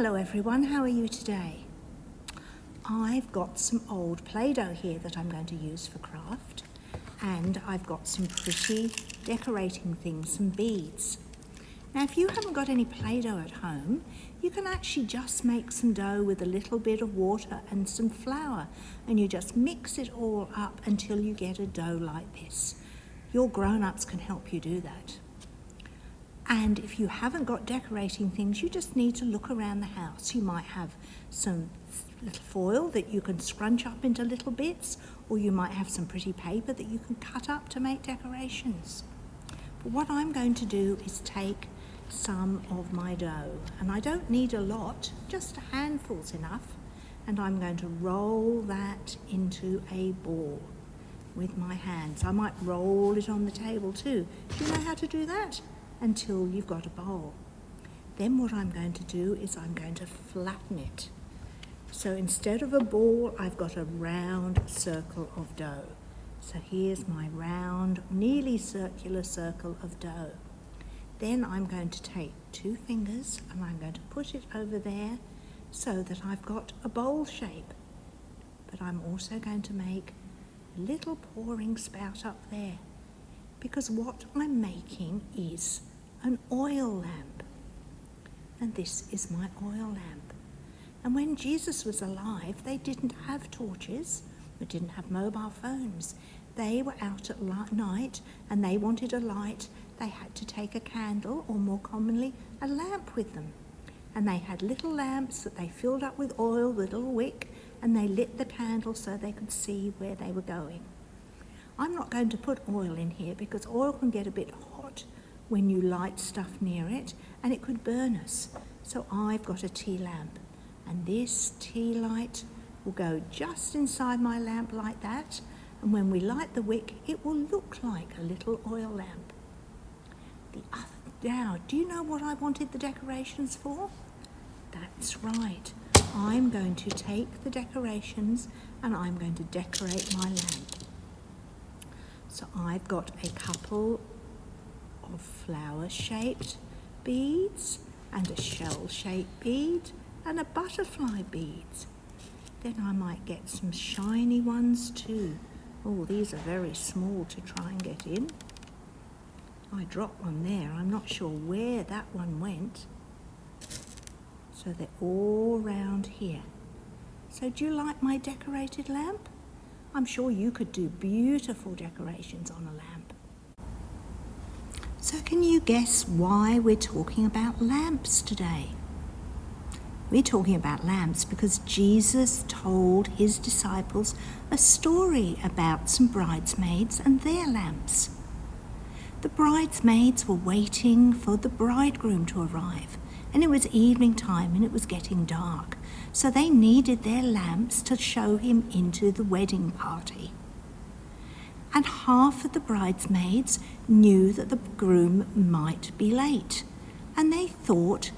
Hello everyone, how are you today? I've got some old Play-Doh here that I'm going to use for craft, and I've got some pretty decorating things, some beads. Now if you haven't got any Play-Doh at home, you can actually just make some dough with a little bit of water and some flour, and you just mix it all up until you get a dough like this. Your grown-ups can help you do that. And if you haven't got decorating things, you just need to look around the house. You might have some little foil that you can scrunch up into little bits, or you might have some pretty paper that you can cut up to make decorations. But what I'm going to do is take some of my dough, and I don't need a lot, just a handful's enough, and I'm going to roll that into a ball with my hands. I might roll it on the table too. Do you know how to do that? Until you've got a bowl. Then what I'm going to do is I'm going to flatten it. So instead of a ball, I've got a round circle of dough. So here's my round, nearly circular circle of dough. Then I'm going to take 2 fingers and I'm going to put it over there so that I've got a bowl shape. But I'm also going to make a little pouring spout up there, because what I'm making is an oil lamp. And this is my oil lamp. And when Jesus was alive, they didn't have torches, they didn't have mobile phones. They were out at night and they wanted a light. They had to take a candle, or more commonly, a lamp with them. And they had little lamps that they filled up with oil, the little wick, and they lit the candle so they could see where they were going. I'm not going to put oil in here because oil can get a bit hot when you light stuff near it and it could burn us. So I've got a tea lamp, and this tea light will go just inside my lamp like that, and when we light the wick it will look like a little oil lamp. Now, do you know what I wanted the decorations for? That's right. I'm going to take the decorations and I'm going to decorate my lamp. So I've got a couple of flower-shaped beads and a shell-shaped bead and a butterfly bead. Then I might get some shiny ones too. Oh, these are very small to try and get in. I dropped one there. I'm not sure where that one went. So they're all round here. So do you like my decorated lamp? I'm sure you could do beautiful decorations on a lamp. So can you guess why we're talking about lamps today? We're talking about lamps because Jesus told his disciples a story about some bridesmaids and their lamps. The bridesmaids were waiting for the bridegroom to arrive, and it was evening time and it was getting dark. So they needed their lamps to show him into the wedding party. And half of the bridesmaids knew that the groom might be late. And they thought,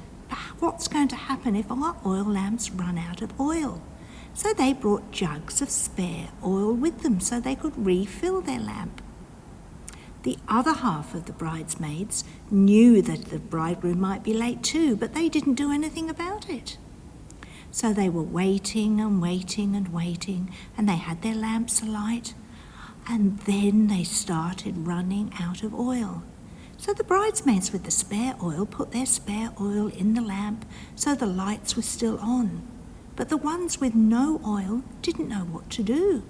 what's going to happen if our oil lamps run out of oil? So they brought jugs of spare oil with them so they could refill their lamp. The other half of the bridesmaids knew that the bridegroom might be late too, but they didn't do anything about it. So they were waiting and waiting and waiting, and they had their lamps alight, and then they started running out of oil. So the bridesmaids with the spare oil put their spare oil in the lamp so the lights were still on. But the ones with no oil didn't know what to do.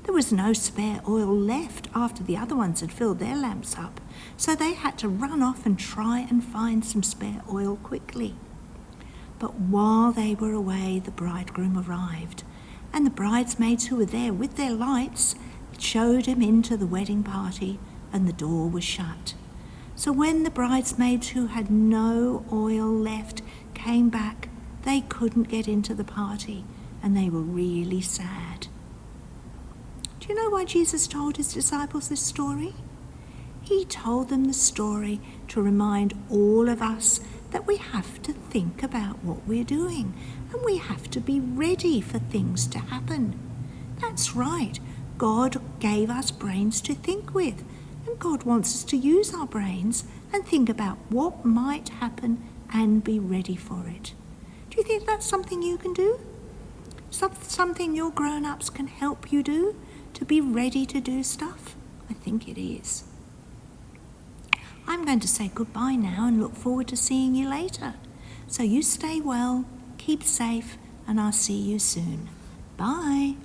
There was no spare oil left after the other ones had filled their lamps up, so they had to run off and try and find some spare oil quickly. But while they were away, the bridegroom arrived, and the bridesmaids who were there with their lights showed him into the wedding party, and the door was shut. So when the bridesmaids who had no oil left came back, they couldn't get into the party, and they were really sad. Do you know why Jesus told his disciples this story? He told them the story to remind all of us that we have to think about what we're doing, and we have to be ready for things to happen. That's right. God gave us brains to think with, and God wants us to use our brains and think about what might happen and be ready for it. Do you think that's something you can do? Something your grown-ups can help you do to be ready to do stuff? I think it is. I'm going to say goodbye now and look forward to seeing you later. So you stay well, keep safe, and I'll see you soon. Bye.